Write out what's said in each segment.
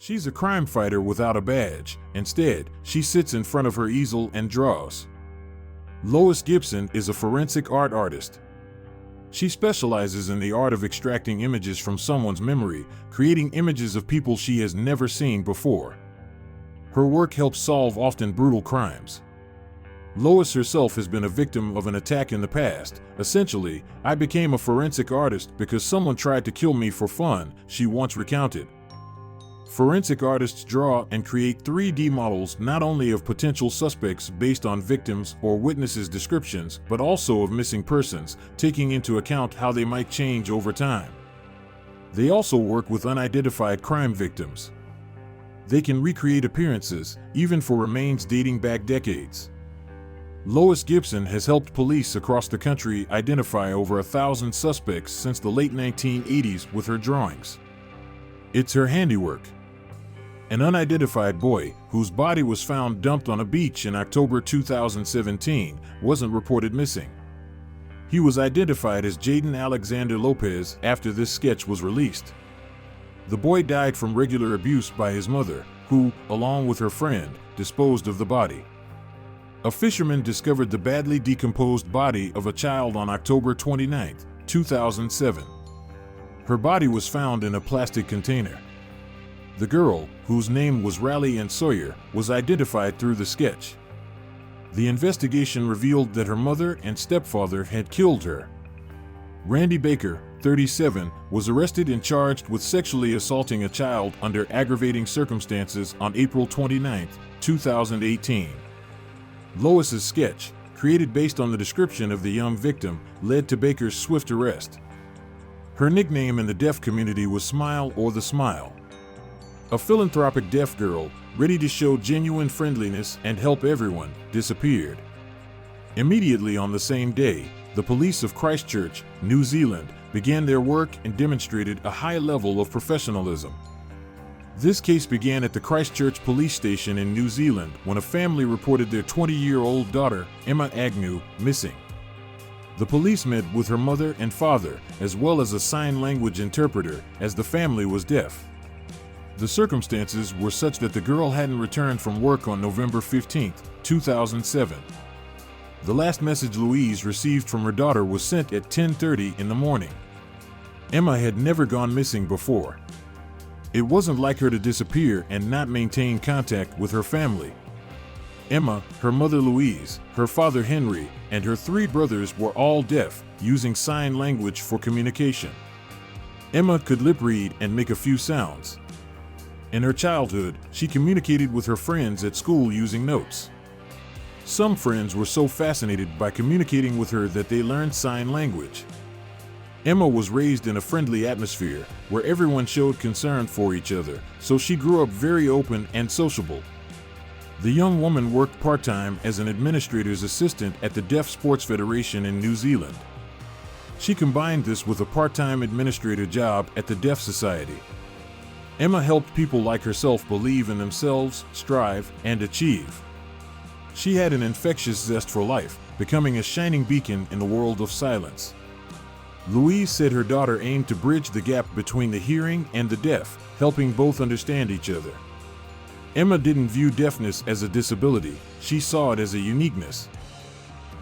She's a crime fighter without a badge. Instead, she sits in front of her easel and draws. Lois Gibson is a forensic art artist. She specializes in the art of extracting images from someone's memory, creating images of people she has never seen before. Her work helps solve often brutal crimes. Lois herself has been a victim of an attack in the past. Essentially, I became a forensic artist because someone tried to kill me for fun, she once recounted. Forensic artists draw and create 3D models not only of potential suspects based on victims' or witnesses' descriptions, but also of missing persons, taking into account how they might change over time. They also work with unidentified crime victims. They can recreate appearances, even for remains dating back decades. Lois Gibson has helped police across the country identify over 1,000 suspects since the late 1980s with her drawings. It's her handiwork. An unidentified boy, whose body was found dumped on a beach in October 2017, wasn't reported missing. He was identified as Jaden Alexander Lopez after this sketch was released. The boy died from regular abuse by his mother, who, along with her friend, disposed of the body. A fisherman discovered the badly decomposed body of a child on October 29, 2007. Her body was found in a plastic container. The girl, whose name was Raleigh Ann Sawyer, was identified through the sketch. The investigation revealed that her mother and stepfather had killed her. Randy Baker, 37, was arrested and charged with sexually assaulting a child under aggravating circumstances on April 29, 2018. Lois's sketch, created based on the description of the young victim, led to Baker's swift arrest. Her nickname in the deaf community was Smile or the Smile. A philanthropic deaf girl, ready to show genuine friendliness and help everyone, disappeared. Immediately on the same day, the police of Christchurch, New Zealand, began their work and demonstrated a high level of professionalism. This case began at the Christchurch police station in New Zealand when a family reported their 20-year-old daughter, Emma Agnew, missing. The police met with her mother and father, as well as a sign language interpreter, as the family was deaf. The circumstances were such that the girl hadn't returned from work on November 15, 2007. The last message Louise received from her daughter was sent at 10:30 in the morning. Emma had never gone missing before. It wasn't like her to disappear and not maintain contact with her family. Emma, her mother Louise, her father Henry, and her 3 brothers were all deaf, using sign language for communication. Emma could lip read and make a few sounds. In her childhood, she communicated with her friends at school using notes. Some friends were so fascinated by communicating with her that they learned sign language. Emma was raised in a friendly atmosphere where everyone showed concern for each other, so she grew up very open and sociable. The young woman worked part-time as an administrator's assistant at the Deaf Sports Federation in New Zealand. She combined this with a part-time administrator job at the Deaf Society. Emma helped people like herself believe in themselves, strive, and achieve. She had an infectious zest for life, becoming a shining beacon in the world of silence. Louise said her daughter aimed to bridge the gap between the hearing and the deaf, helping both understand each other. Emma didn't view deafness as a disability, she saw it as a uniqueness.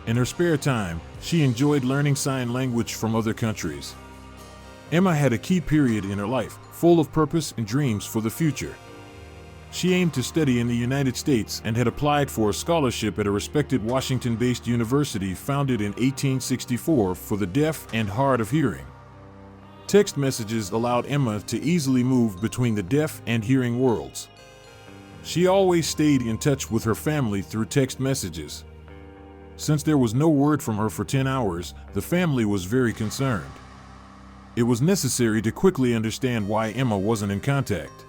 In her spare time, she enjoyed learning sign language from other countries. Emma had a key period in her life, full of purpose and dreams for the future. She aimed to study in the United States and had applied for a scholarship at a respected Washington-based university founded in 1864 for the deaf and hard of hearing. Text messages allowed Emma to easily move between the deaf and hearing worlds. She always stayed in touch with her family through text messages. Since there was no word from her for 10 hours, the family was very concerned. It was necessary to quickly understand why Emma wasn't in contact.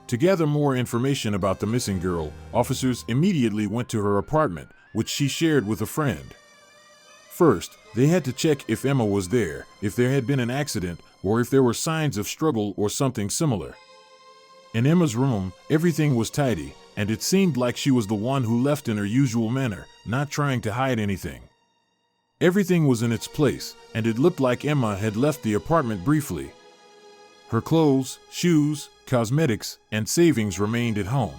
To gather more information about the missing girl, officers immediately went to her apartment, which she shared with a friend. First, they had to check if Emma was there, if there had been an accident, or if there were signs of struggle or something similar. In Emma's room, everything was tidy, and it seemed like she was the one who left in her usual manner, not trying to hide anything. Everything was in its place, and it looked like Emma had left the apartment briefly. Her clothes, shoes, cosmetics, and savings remained at home.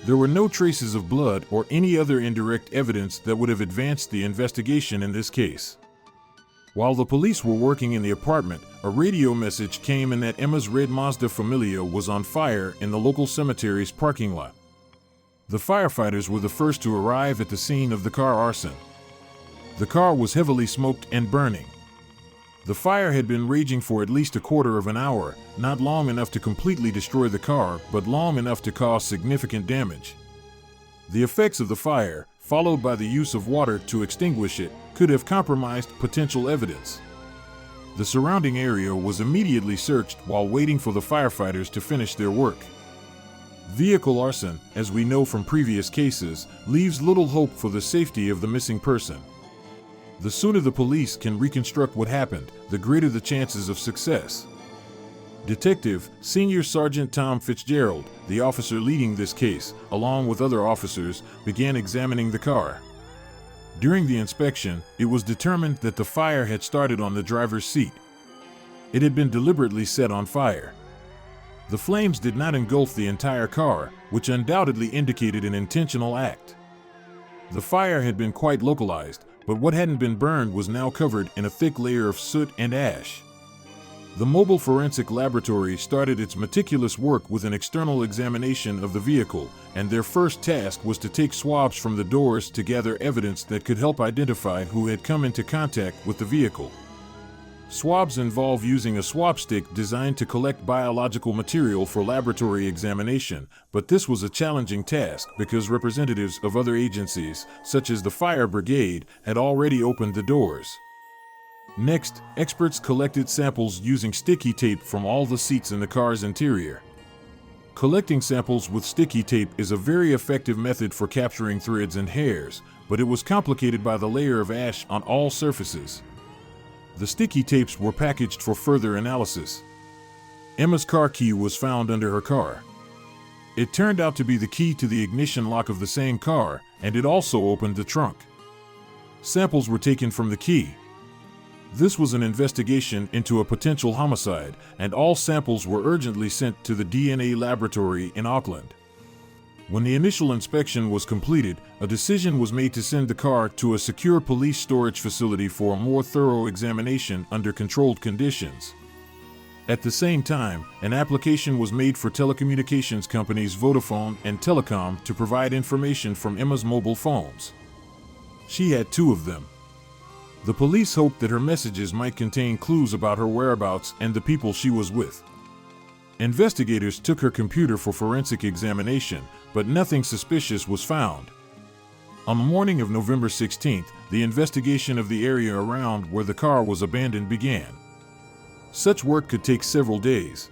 There were no traces of blood or any other indirect evidence that would have advanced the investigation in this case. While the police were working in the apartment, a radio message came in that Emma's red Mazda Familia was on fire in the local cemetery's parking lot. The firefighters were the first to arrive at the scene of the car arson. The car was heavily smoked and burning. The fire had been raging for at least a quarter of an hour, not long enough to completely destroy the car, but long enough to cause significant damage. The effects of the fire, followed by the use of water to extinguish it, could have compromised potential evidence. The surrounding area was immediately searched while waiting for the firefighters to finish their work. Vehicle arson, as we know from previous cases, leaves little hope for the safety of the missing person. The sooner the police can reconstruct what happened, the greater the chances of success. Detective Senior Sergeant Tom Fitzgerald, the officer leading this case, along with other officers, began examining the car. During the inspection, it was determined that the fire had started on the driver's seat. It had been deliberately set on fire. The flames did not engulf the entire car, which undoubtedly indicated an intentional act. The fire had been quite localized, but what hadn't been burned was now covered in a thick layer of soot and ash. The mobile forensic laboratory started its meticulous work with an external examination of the vehicle, and their first task was to take swabs from the doors to gather evidence that could help identify who had come into contact with the vehicle. Swabs involve using a swab stick designed to collect biological material for laboratory examination, but this was a challenging task because representatives of other agencies, such as the fire brigade, had already opened the doors. Next, experts collected samples using sticky tape from all the seats in the car's interior. Collecting samples with sticky tape is a very effective method for capturing threads and hairs, but it was complicated by the layer of ash on all surfaces. The sticky tapes were packaged for further analysis. Emma's car key was found under her car. It turned out to be the key to the ignition lock of the same car, and it also opened the trunk. Samples were taken from the key. This was an investigation into a potential homicide, and all samples were urgently sent to the DNA laboratory in Auckland. When the initial inspection was completed, a decision was made to send the car to a secure police storage facility for a more thorough examination under controlled conditions. At the same time, an application was made for telecommunications companies Vodafone and Telecom to provide information from Emma's mobile phones. She had 2 of them. The police hoped that her messages might contain clues about her whereabouts and the people she was with. Investigators took her computer for forensic examination, but nothing suspicious was found. On the morning of November 16th, the investigation of the area around where the car was abandoned began. Such work could take several days.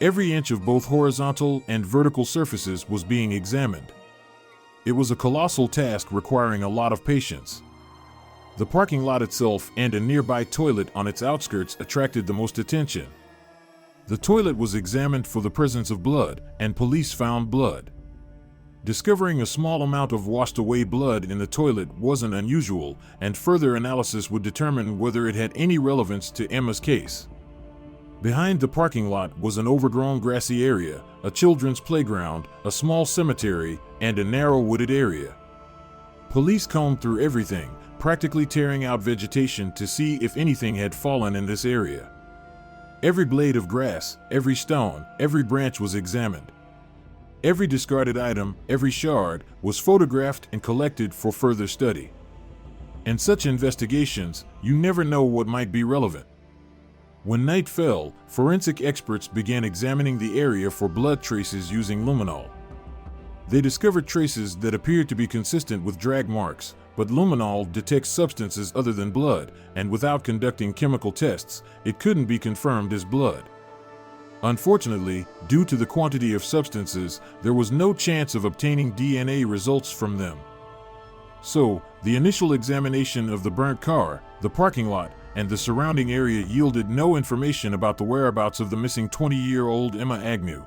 Every inch of both horizontal and vertical surfaces was being examined. It was a colossal task requiring a lot of patience. The parking lot itself and a nearby toilet on its outskirts attracted the most attention. The toilet was examined for the presence of blood, and police found blood. Discovering a small amount of washed-away blood in the toilet wasn't unusual, and further analysis would determine whether it had any relevance to Emma's case. Behind the parking lot was an overgrown grassy area, a children's playground, a small cemetery, and a narrow wooded area. Police combed through everything, practically tearing out vegetation to see if anything had fallen in this area. Every blade of grass, every stone, every branch was examined. Every discarded item, every shard, was photographed and collected for further study. In such investigations, you never know what might be relevant. When night fell, forensic experts began examining the area for blood traces using luminol. They discovered traces that appeared to be consistent with drag marks, but luminol detects substances other than blood, and without conducting chemical tests, it couldn't be confirmed as blood. Unfortunately, due to the quantity of substances, there was no chance of obtaining DNA results from them. So, the initial examination of the burnt car, the parking lot, and the surrounding area yielded no information about the whereabouts of the missing 20-year-old Emma Agnew.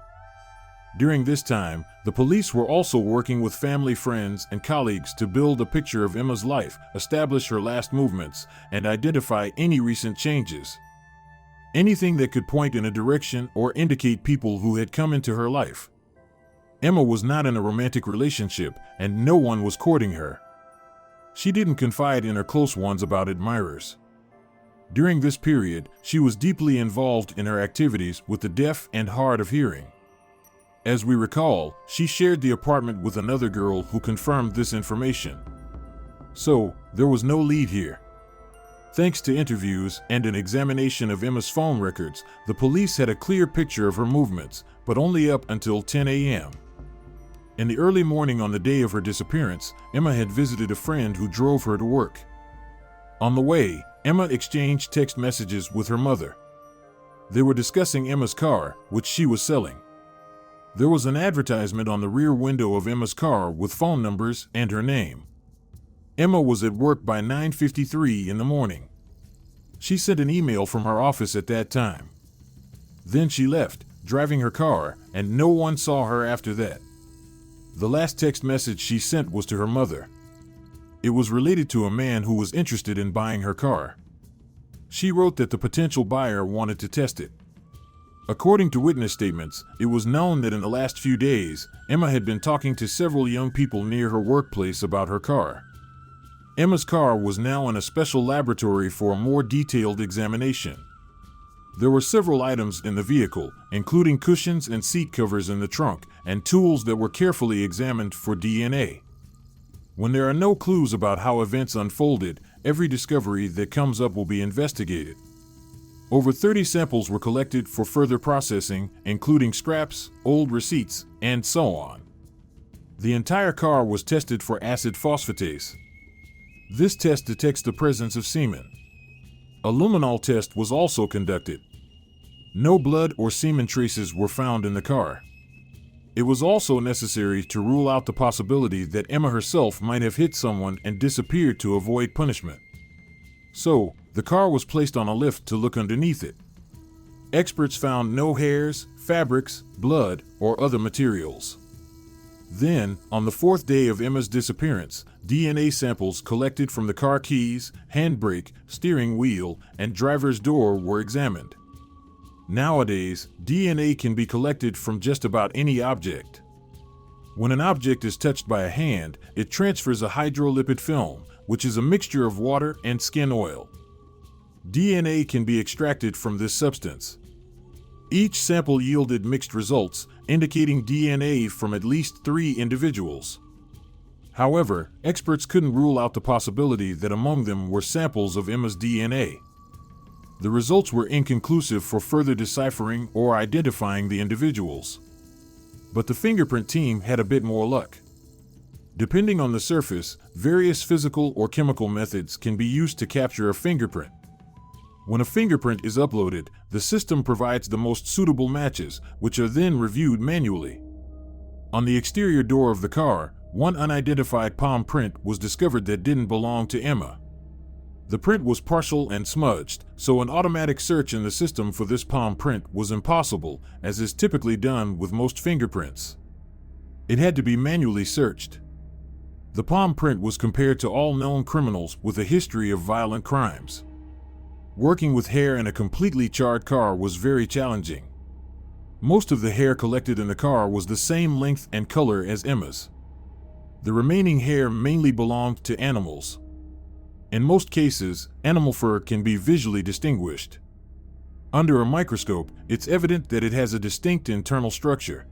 During this time, the police were also working with family, friends, and colleagues to build a picture of Emma's life, establish her last movements, and identify any recent changes. anything that could point in a direction or indicate people who had come into her life. Emma was not in a romantic relationship, and no one was courting her. She didn't confide in her close ones about admirers. During this period, she was deeply involved in her activities with the deaf and hard of hearing. As we recall, she shared the apartment with another girl who confirmed this information. So, there was no lead here. Thanks to interviews and an examination of Emma's phone records, the police had a clear picture of her movements, but only up until 10 a.m. In the early morning on the day of her disappearance, Emma had visited a friend who drove her to work. On the way, Emma exchanged text messages with her mother. They were discussing Emma's car, which she was selling. There was an advertisement on the rear window of Emma's car with phone numbers and her name. Emma was at work by 9:53 in the morning. She sent an email from her office at that time. Then she left, driving her car, and no one saw her after that. The last text message she sent was to her mother. It was related to a man who was interested in buying her car. She wrote that the potential buyer wanted to test it. According to witness statements, it was known that in the last few days, Emma had been talking to several young people near her workplace about her car. Emma's car was now in a special laboratory for a more detailed examination. There were several items in the vehicle, including cushions and seat covers in the trunk, and tools that were carefully examined for DNA. When there are no clues about how events unfolded, every discovery that comes up will be investigated. Over 30 samples were collected for further processing, including scraps, old receipts, and so on. The entire car was tested for acid phosphatase. This test detects the presence of semen. A luminol test was also conducted. No blood or semen traces were found in the car. It was also necessary to rule out the possibility that Emma herself might have hit someone and disappeared to avoid punishment. So, the car was placed on a lift to look underneath it. Experts found no hairs, fabrics, blood, or other materials. Then, on the fourth day of Emma's disappearance, DNA samples collected from the car keys, handbrake, steering wheel, and driver's door were examined. Nowadays, DNA can be collected from just about any object. When an object is touched by a hand, it transfers a hydrolipid film, which is a mixture of water and skin oil. DNA can be extracted from this substance. Each sample yielded mixed results, indicating DNA from at least 3 individuals. However, experts couldn't rule out the possibility that among them were samples of Emma's DNA. The results were inconclusive for further deciphering or identifying the individuals. But the fingerprint team had a bit more luck. Depending on the surface, various physical or chemical methods can be used to capture a fingerprint. When a fingerprint is uploaded, the system provides the most suitable matches, which are then reviewed manually. On the exterior door of the car, one unidentified palm print was discovered that didn't belong to Emma. The print was partial and smudged, so an automatic search in the system for this palm print was impossible, as is typically done with most fingerprints. It had to be manually searched. The palm print was compared to all known criminals with a history of violent crimes. Working with hair in a completely charred car was very challenging. Most of the hair collected in the car was the same length and color as Emma's. The remaining hair mainly belonged to animals. In most cases, animal fur can be visually distinguished. Under a microscope, it's evident that it has a distinct internal structure.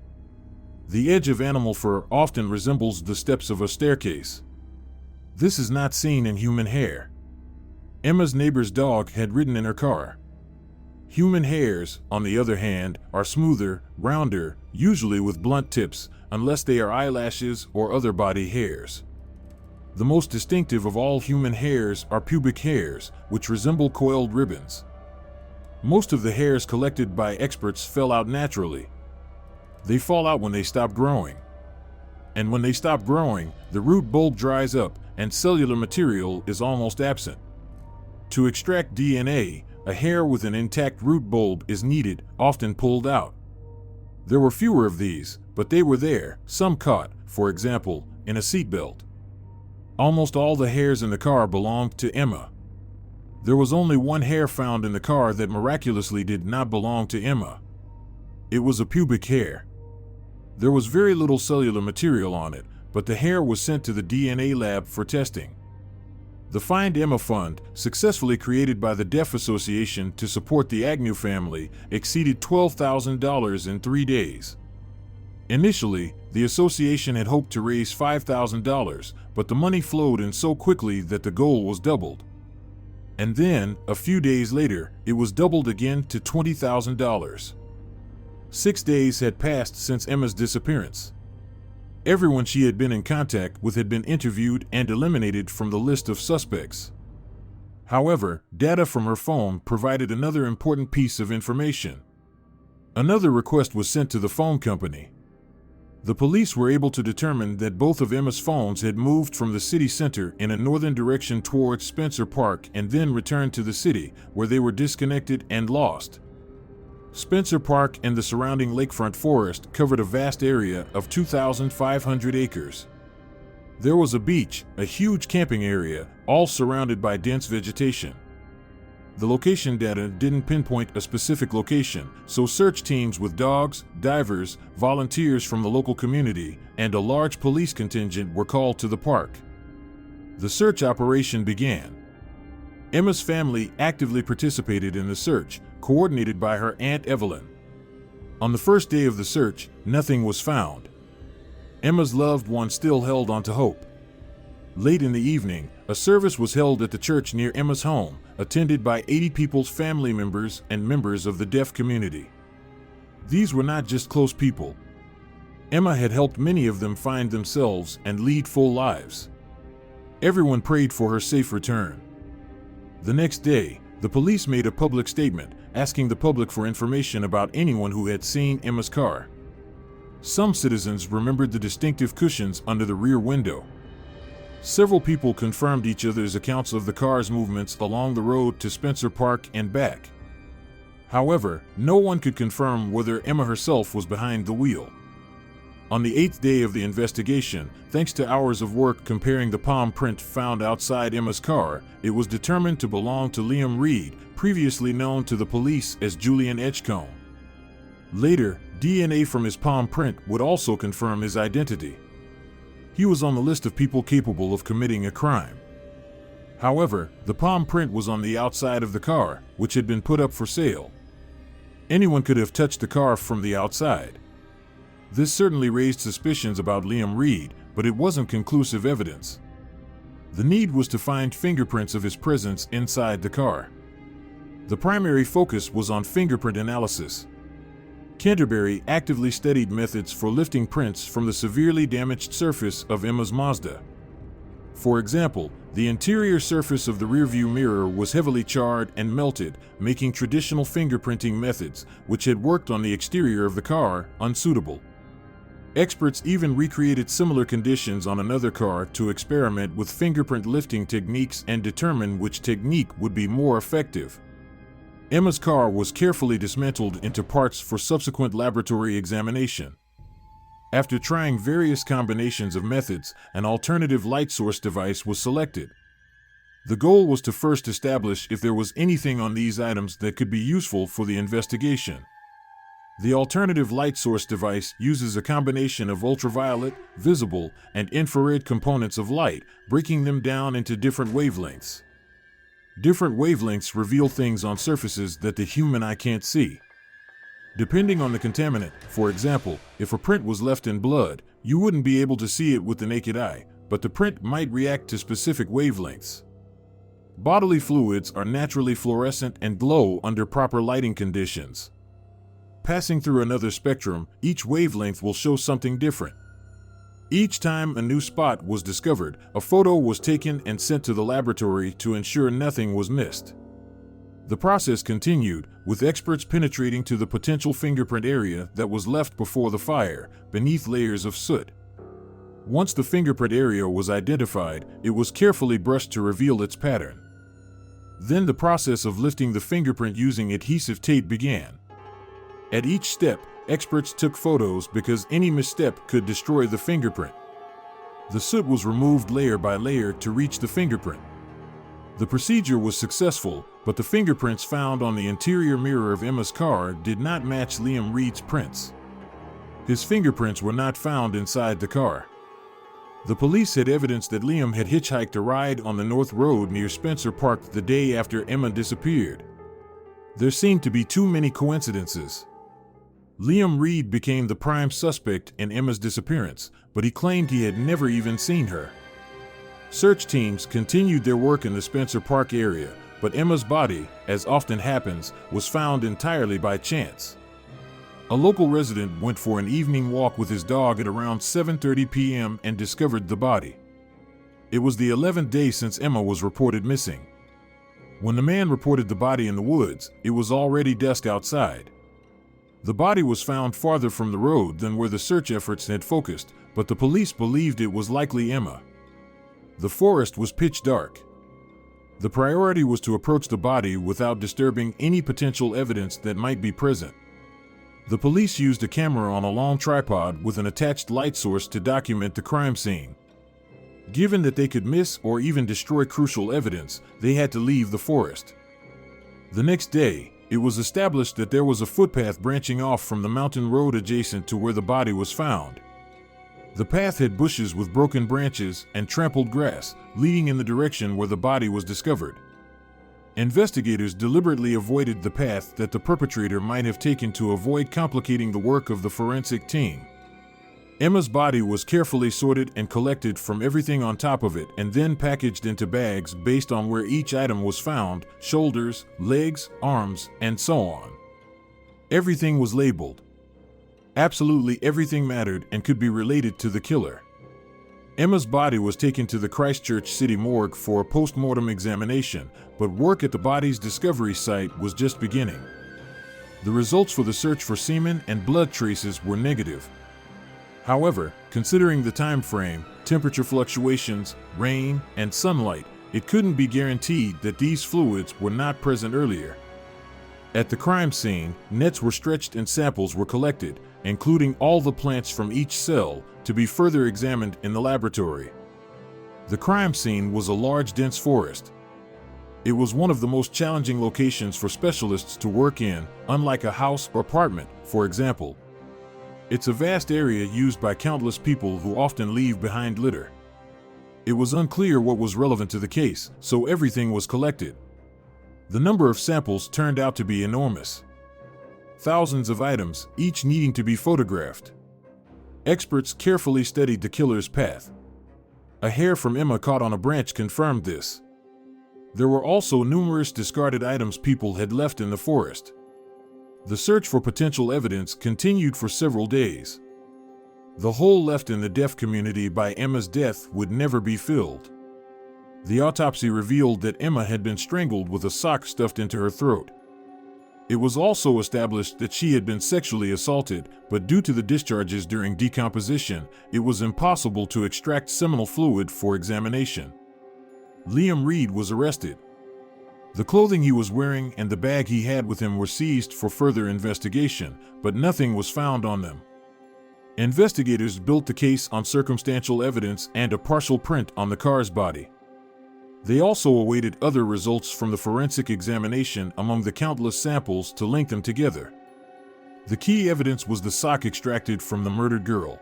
The edge of animal fur often resembles the steps of a staircase. This is not seen in human hair. Emma's neighbor's dog had ridden in her car. Human hairs, on the other hand, are smoother, rounder, usually with blunt tips, unless they are eyelashes or other body hairs. The most distinctive of all human hairs are pubic hairs, which resemble coiled ribbons. Most of the hairs collected by experts fell out naturally. They fall out when they stop growing. And when they stop growing, the root bulb dries up and cellular material is almost absent. To extract DNA, a hair with an intact root bulb is needed, often pulled out. There were fewer of these, but they were there, some caught, for example, in a seatbelt. Almost all the hairs in the car belonged to Emma. There was only one hair found in the car that miraculously did not belong to Emma. It was a pubic hair. There was very little cellular material on it, but the hair was sent to the DNA lab for testing. The Find Emma Fund, successfully created by the Deaf Association to support the Agnew family, exceeded $12,000 in 3 days. Initially, the association had hoped to raise $5,000, but the money flowed in so quickly that the goal was doubled. And then, a few days later, it was doubled again to $20,000. 6 days had passed since Emma's disappearance. Everyone she had been in contact with had been interviewed and eliminated from the list of suspects. However, data from her phone provided another important piece of information. Another request was sent to the phone company. The police were able to determine that both of Emma's phones had moved from the city center in a northern direction towards Spencer Park and then returned to the city, where they were disconnected and lost. Spencer Park and the surrounding lakefront forest covered a vast area of 2,500 acres. There was a beach, a huge camping area, all surrounded by dense vegetation. The location data didn't pinpoint a specific location, so search teams with dogs, divers, volunteers from the local community, and a large police contingent were called to the park. The search operation began. Emma's family actively participated in the search, coordinated by her Aunt Evelyn. On the first day of the search, nothing was found. Emma's loved one still held on to hope. Late in the evening, a service was held at the church near Emma's home, attended by 80 people's family members and members of the deaf community. These were not just close people. Emma had helped many of them find themselves and lead full lives. Everyone prayed for her safe return. The next day, the police made a public statement, asking the public for information about anyone who had seen Emma's car. Some citizens remembered the distinctive cushions under the rear window. Several people confirmed each other's accounts of the car's movements along the road to Spencer Park and back. However, no one could confirm whether Emma herself was behind the wheel. On the 8th day of the investigation, thanks to hours of work comparing the palm print found outside Emma's car, it was determined to belong to Liam Reed, previously known to the police as Julian Edgecombe. Later, DNA from his palm print would also confirm his identity. He was on the list of people capable of committing a crime. However, the palm print was on the outside of the car, which had been put up for sale. Anyone could have touched the car from the outside. This certainly raised suspicions about Liam Reed, but it wasn't conclusive evidence. The need was to find fingerprints of his presence inside the car. The primary focus was on fingerprint analysis. Canterbury actively studied methods for lifting prints from the severely damaged surface of Emma's Mazda. For example, the interior surface of the rearview mirror was heavily charred and melted, making traditional fingerprinting methods, which had worked on the exterior of the car, unsuitable. Experts even recreated similar conditions on another car to experiment with fingerprint lifting techniques and determine which technique would be more effective. Emma's car was carefully dismantled into parts for subsequent laboratory examination. After trying various combinations of methods, an alternative light source device was selected. The goal was to first establish if there was anything on these items that could be useful for the investigation. The alternative light source device uses a combination of ultraviolet, visible, and infrared components of light, breaking them down into different wavelengths. Different wavelengths reveal things on surfaces that the human eye can't see. Depending on the contaminant, for example, if a print was left in blood, you wouldn't be able to see it with the naked eye, but the print might react to specific wavelengths. Bodily fluids are naturally fluorescent and glow under proper lighting conditions. Passing through another spectrum, each wavelength will show something different. Each time a new spot was discovered, a photo was taken and sent to the laboratory to ensure nothing was missed. The process continued, with experts penetrating to the potential fingerprint area that was left before the fire, beneath layers of soot. Once the fingerprint area was identified, it was carefully brushed to reveal its pattern. Then the process of lifting the fingerprint using adhesive tape began. At each step, experts took photos because any misstep could destroy the fingerprint. The soot was removed layer by layer to reach the fingerprint. The procedure was successful, but the fingerprints found on the interior mirror of Emma's car did not match Liam Reed's prints. His fingerprints were not found inside the car. The police had evidence that Liam had hitchhiked a ride on the North Road near Spencer Park the day after Emma disappeared. There seemed to be too many coincidences. Liam Reed became the prime suspect in Emma's disappearance, but he claimed he had never even seen her. Search teams continued their work in the Spencer Park area, but Emma's body, as often happens, was found entirely by chance. A local resident went for an evening walk with his dog at around 7:30 p.m. and discovered the body. It was the 11th day since Emma was reported missing. When the man reported the body in the woods, it was already dusk outside. The body was found farther from the road than where the search efforts had focused, but the police believed it was likely Emma. The forest was pitch dark. The priority was to approach the body without disturbing any potential evidence that might be present. The police used a camera on a long tripod with an attached light source to document the crime scene. Given that they could miss or even destroy crucial evidence, they had to leave the forest. The next day, it was established that there was a footpath branching off from the mountain road adjacent to where the body was found. The path had bushes with broken branches and trampled grass, leading in the direction where the body was discovered. Investigators deliberately avoided the path that the perpetrator might have taken to avoid complicating the work of the forensic team. Emma's body was carefully sorted and collected from everything on top of it and then packaged into bags based on where each item was found: shoulders, legs, arms, and so on. Everything was labeled. Absolutely everything mattered and could be related to the killer. Emma's body was taken to the Christchurch City Morgue for a post-mortem examination, but work at the body's discovery site was just beginning. The results for the search for semen and blood traces were negative. However, considering the time frame, temperature fluctuations, rain, and sunlight, it couldn't be guaranteed that these fluids were not present earlier. At the crime scene, nets were stretched and samples were collected, including all the plants from each cell, to be further examined in the laboratory. The crime scene was a large, dense forest. It was one of the most challenging locations for specialists to work in, unlike a house or apartment, for example. It's a vast area used by countless people who often leave behind litter. It was unclear what was relevant to the case, so everything was collected. The number of samples turned out to be enormous. Thousands of items, each needing to be photographed. Experts carefully studied the killer's path. A hair from Emma caught on a branch confirmed this. There were also numerous discarded items people had left in the forest. The search for potential evidence continued for several days. The hole left in the deaf community by Emma's death would never be filled. The autopsy revealed that Emma had been strangled with a sock stuffed into her throat. It was also established that she had been sexually assaulted, but due to the discharges during decomposition, it was impossible to extract seminal fluid for examination. Liam Reed was arrested. The clothing he was wearing and the bag he had with him were seized for further investigation, but nothing was found on them. Investigators built the case on circumstantial evidence and a partial print on the car's body. They also awaited other results from the forensic examination among the countless samples to link them together. The key evidence was the sock extracted from the murdered girl.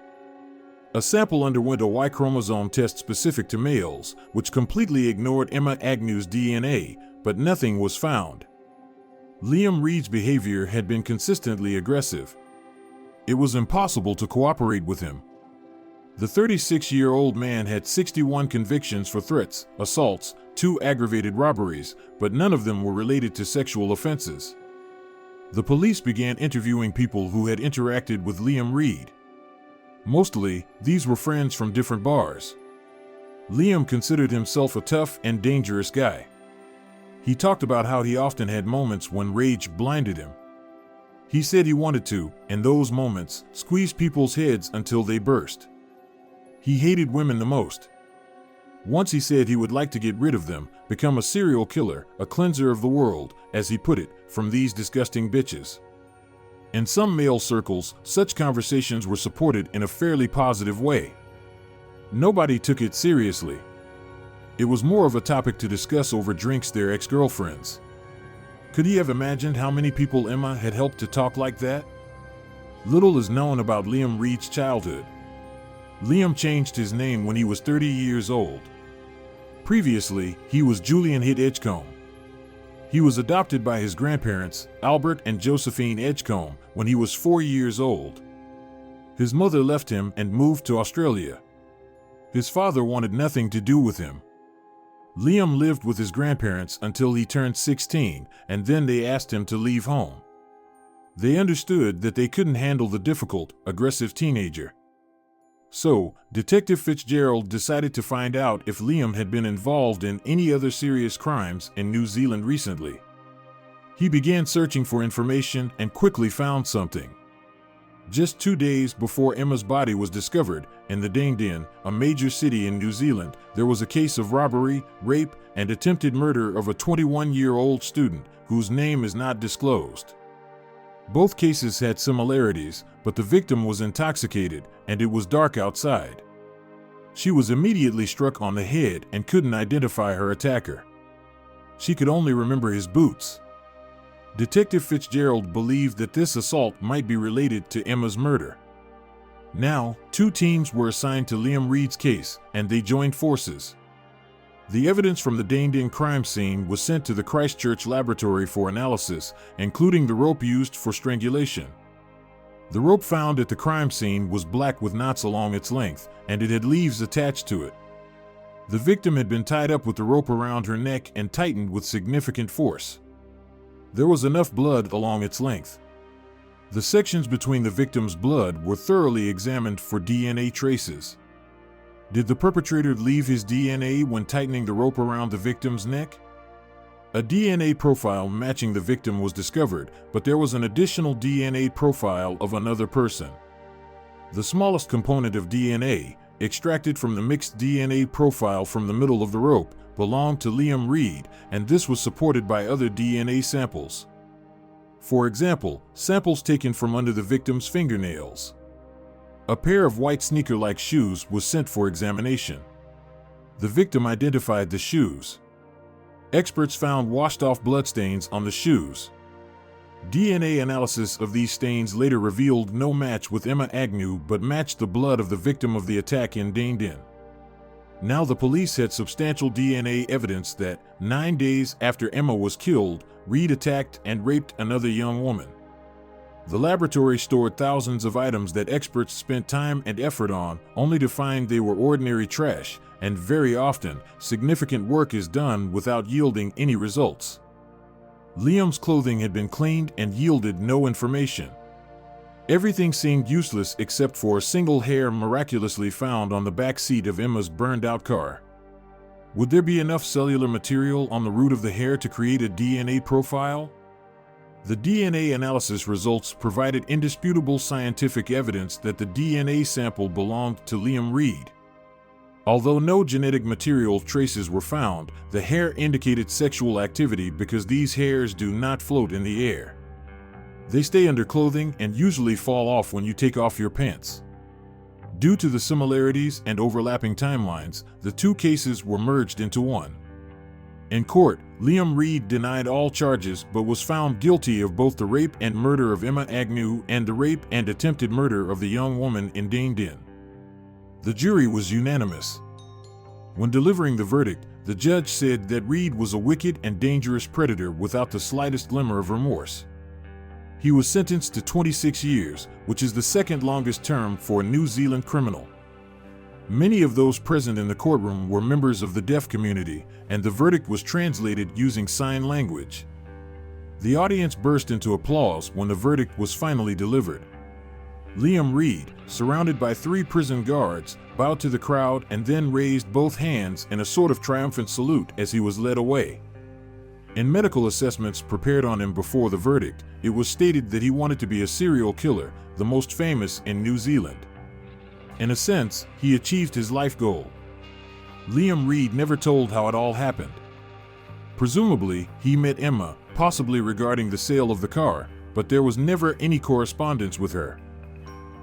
A sample underwent a Y chromosome test specific to males, which completely ignored Emma Agnew's DNA, but nothing was found. Liam Reed's behavior had been consistently aggressive. It was impossible to cooperate with him. The 36-year-old man had 61 convictions for threats, assaults, 2 aggravated robberies, but none of them were related to sexual offenses. The police began interviewing people who had interacted with Liam Reed. Mostly, these were friends from different bars. Liam considered himself a tough and dangerous guy. He talked about how he often had moments when rage blinded him. He said he wanted to, in those moments, squeeze people's heads until they burst. He hated women the most. Once he said he would like to get rid of them, become a serial killer, a cleanser of the world, as he put it, from these disgusting bitches. In some male circles, such conversations were supported in a fairly positive way. Nobody took it seriously. It was more of a topic to discuss over drinks their ex-girlfriends. Could he have imagined how many people Emma had helped to talk like that? Little is known about Liam Reed's childhood. Liam changed his name when he was 30 years old. Previously, he was Julian Hitt Edgecombe. He was adopted by his grandparents, Albert and Josephine Edgecombe, when he was 4 years old. His mother left him and moved to Australia. His father wanted nothing to do with him. Liam lived with his grandparents until he turned 16, and then they asked him to leave home. They understood that they couldn't handle the difficult, aggressive teenager. So, Detective Fitzgerald decided to find out if Liam had been involved in any other serious crimes in New Zealand recently. He began searching for information and quickly found something. Just 2 days before Emma's body was discovered, in the Dunedin, a major city in New Zealand, there was a case of robbery, rape, and attempted murder of a 21-year-old student whose name is not disclosed. Both cases had similarities, but the victim was intoxicated and it was dark outside. She was immediately struck on the head and couldn't identify her attacker. She could only remember his boots. Detective Fitzgerald believed that this assault might be related to Emma's murder. Now, 2 teams were assigned to Liam Reed's case, and they joined forces. The evidence from the Dunedin crime scene was sent to the Christchurch laboratory for analysis, including the rope used for strangulation. The rope found at the crime scene was black with knots along its length, and it had leaves attached to it. The victim had been tied up with the rope around her neck and tightened with significant force. There was enough blood along its length. The sections between the victim's blood were thoroughly examined for DNA traces. Did the perpetrator leave his DNA when tightening the rope around the victim's neck? A DNA profile matching the victim was discovered, but there was an additional DNA profile of another person. The smallest component of DNA, extracted from the mixed DNA profile from the middle of the rope, belonged to Liam Reed, and this was supported by other DNA samples. For example, samples taken from under the victim's fingernails. A pair of white sneaker-like shoes was sent for examination. The victim identified the shoes. Experts found washed-off bloodstains on the shoes. DNA analysis of these stains later revealed no match with Emma Agnew but matched the blood of the victim of the attack in Dunedin. Now the police had substantial DNA evidence that, 9 days after Emma was killed, Reed attacked and raped another young woman. The laboratory stored thousands of items that experts spent time and effort on, only to find they were ordinary trash, and very often, significant work is done without yielding any results. Liam's clothing had been cleaned and yielded no information. Everything seemed useless except for a single hair miraculously found on the back seat of Emma's burned-out car. Would there be enough cellular material on the root of the hair to create a DNA profile? The DNA analysis results provided indisputable scientific evidence that the DNA sample belonged to Liam Reed. Although no genetic material traces were found, the hair indicated sexual activity because these hairs do not float in the air. They stay under clothing and usually fall off when you take off your pants. Due to the similarities and overlapping timelines, the 2 cases were merged into one. In court, Liam Reed denied all charges but was found guilty of both the rape and murder of Emma Agnew and the rape and attempted murder of the young woman in Dunedin. The jury was unanimous. When delivering the verdict, the judge said that Reed was a wicked and dangerous predator without the slightest glimmer of remorse. He was sentenced to 26 years, which is the second longest term for a New Zealand criminal. Many of those present in the courtroom were members of the deaf community, and the verdict was translated using sign language. The audience burst into applause when the verdict was finally delivered. Liam Reed, surrounded by 3 prison guards, bowed to the crowd and then raised both hands in a sort of triumphant salute as he was led away. In medical assessments prepared on him before the verdict, it was stated that he wanted to be a serial killer, the most famous in New Zealand. In a sense, he achieved his life goal. Liam Reed never told how it all happened. Presumably, he met Emma, possibly regarding the sale of the car, but there was never any correspondence with her.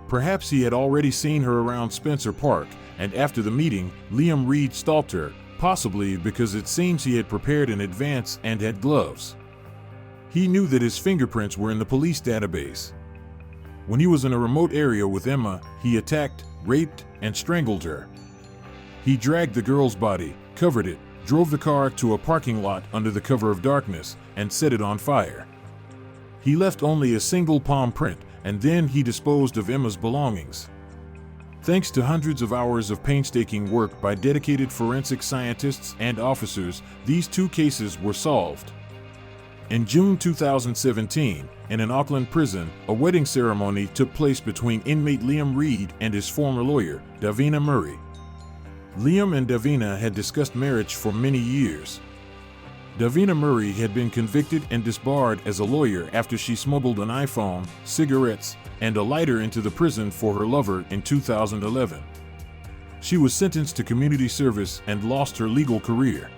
Perhaps he had already seen her around Spencer Park, and after the meeting, Liam Reed stalked her, possibly because it seems he had prepared in advance and had gloves. He knew that his fingerprints were in the police database. When he was in a remote area with Emma, he attacked, raped, and strangled her. He dragged the girl's body, covered it, drove the car to a parking lot under the cover of darkness, and set it on fire. He left only a single palm print, and then he disposed of Emma's belongings. Thanks to hundreds of hours of painstaking work by dedicated forensic scientists and officers, these two cases were solved. In June 2017, in an Auckland prison, a wedding ceremony took place between inmate Liam Reed and his former lawyer, Davina Murray. Liam and Davina had discussed marriage for many years. Davina Murray had been convicted and disbarred as a lawyer after she smuggled an iPhone, cigarettes, and a lighter into the prison for her lover in 2011. She was sentenced to community service and lost her legal career.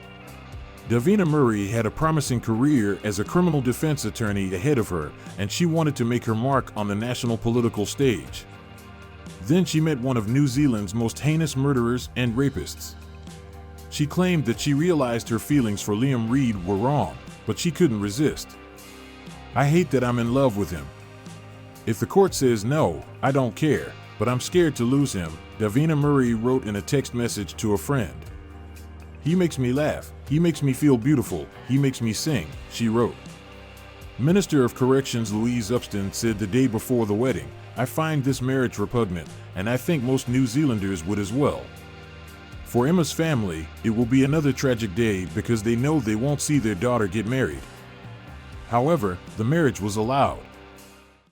Davina Murray had a promising career as a criminal defense attorney ahead of her, and she wanted to make her mark on the national political stage. Then she met one of New Zealand's most heinous murderers and rapists. She claimed that she realized her feelings for Liam Reed were wrong, but she couldn't resist. "I hate that I'm in love with him. If the court says no, I don't care, but I'm scared to lose him," Davina Murray wrote in a text message to a friend. "He makes me laugh, he makes me feel beautiful, he makes me sing," she wrote. Minister of Corrections Louise Upston said the day before the wedding, "I find this marriage repugnant, and I think most New Zealanders would as well." For Emma's family, it will be another tragic day because they know they won't see their daughter get married. However, the marriage was allowed.